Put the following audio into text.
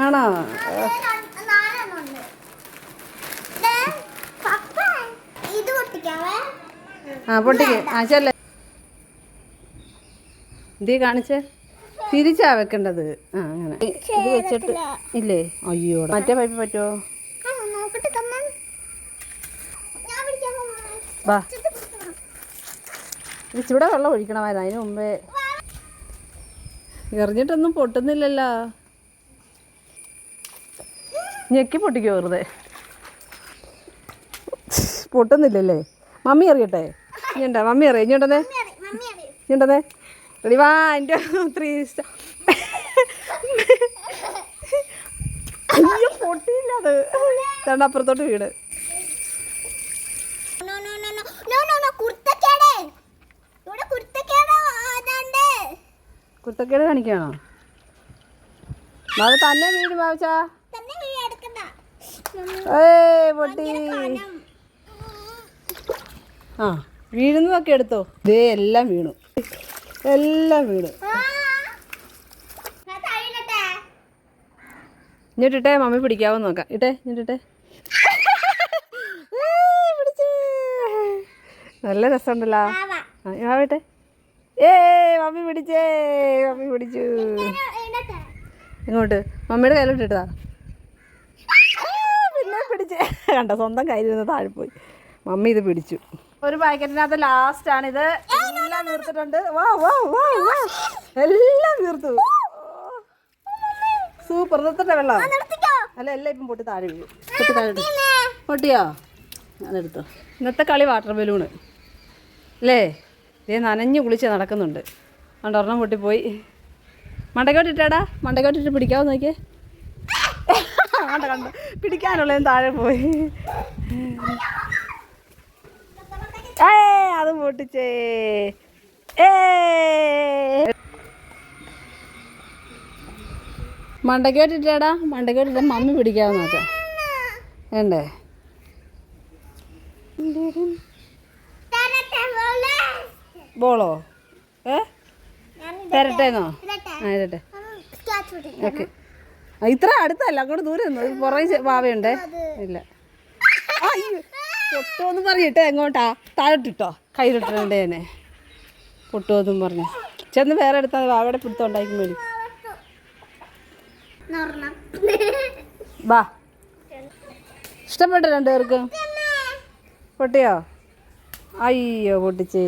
ആണോ? ആ പൊട്ടിക്ക്. ആ ചെല്ലേ ഇതീ കാണിച്ചേ. തിരിച്ചാ വെക്കേണ്ടത്. ആ അങ്ങനെ ഇത് വെച്ചിട്ട് ഇല്ലേ? അയ്യോ മറ്റേ പൈപ്പ് പറ്റുമോ? വാ ഇച്ചിവിടെ വെള്ളം ഒഴിക്കണമായിരുന്നു. അതിന് മുമ്പേ എറിഞ്ഞിട്ടൊന്നും പൊട്ടുന്നില്ലല്ലോ. ഞെക്കി പൊട്ടിക്കോ വെറുതെ. പൊട്ടുന്നില്ലല്ലേ? മമ്മി അറിയട്ടെ. ഇഞ്ഞുണ്ടോ? മമ്മി അറിയാം. ഇഞ്ഞുണ്ടേ ഇഞ്ഞുണ്ടേ റെഡി വാ. എൻ്റെ 3 സ്റ്റാർ. അയ്യോ പൊട്ടിയില്ല അത്. രണ്ട് അപ്പുറത്തോട്ട് വീട്. കുരുത്തക്കേട് കാണിക്കുകയാണോ? അത് തന്നെ വീട് വാവച്ചാ. പൊട്ടി. ആ വീഴുന്നതൊക്കെ എടുത്തോ. ദേ എല്ലാം വീണു. എല്ലാം വീണു. ഇഞ്ഞിട്ടിട്ടേ മമ്മി പിടിക്കാവോ നോക്കാം. ഇട്ടേ ഇഞ്ഞിട്ടിട്ടേ. നല്ല രസമുണ്ടല്ലോ. ആവട്ടെ. മമ്മി പിടിച്ചേ. മമ്മി പിടിച്ചു. ഇങ്ങോട്ട് മമ്മിയുടെ കയ്യിലോട്ടിട്ടാ. പിന്നെ പിടിച്ചേ. കണ്ട സ്വന്തം കയ്യിൽ നിന്ന് താഴെ പോയി. മമ്മി ഇത് പിടിച്ചു. ഒരു പാക്കറ്റിനകത്ത് ലാസ്റ്റാണിത്. എല്ലാം വീർത്തിട്ടുണ്ട്. വാ വാ വാ വാ എല്ലാം വീർത്തു. സൂപ്പർ. നിർത്തട്ടെ വെള്ളം? അല്ല എല്ലാം ഇപ്പം പൊട്ടി താഴെ വീഴും. പൊട്ടി താഴെ പൊട്ടിയോ? അതെടുത്തോ. ഇന്നത്തെ കളി വാട്ടർ ബലൂണ് അല്ലേ? ഇതേ നനഞ്ഞ് കുളിച്ച് നടക്കുന്നുണ്ട്. അതുകൊണ്ട് ഒരെണ്ണം പൊട്ടിപ്പോയി. മണ്ടക്കോട്ടിട്ടാടാ. മണ്ടക്കോട്ടിട്ട് പിടിക്കാവോ നോക്കിയേ. കണ്ട കണ്ട പിടിക്കാനുള്ളതും താഴെ പോയി. അത് പൊട്ടിച്ചേ. മണ്ടക്കോട്ടിട്ടാടാ. മണ്ടക്കോട്ടിട്ട മമ്മി പിടിക്കാവോ നോക്കാം. വേണ്ടേ? ബോളോ? തരട്ടേന്നോ? ആ തരട്ടെ. ഓക്കെ. ഇത്ര അടുത്തല്ല, അങ്ങോട്ട് ദൂരെ നിന്നു. പുറകെ വാവയുണ്ടേ. ഇല്ല പൊട്ടുമെന്നും പറഞ്ഞിട്ട് എങ്ങോട്ടാ? താഴോട്ടിട്ടോ. കയ്യിലിട്ടിട്ടുണ്ടേ തന്നെ പൊട്ടുമെന്നും പറഞ്ഞു. ചെന്ന് വേറെ എടുത്താൽ വാവയുടെ പിടുത്തം ഉണ്ടാക്കി മേടി. വാ. ഇഷ്ടപ്പെട്ട രണ്ടുപേർക്കും? പൊട്ടിയോ? അയ്യോ പൊട്ടിച്ചേ.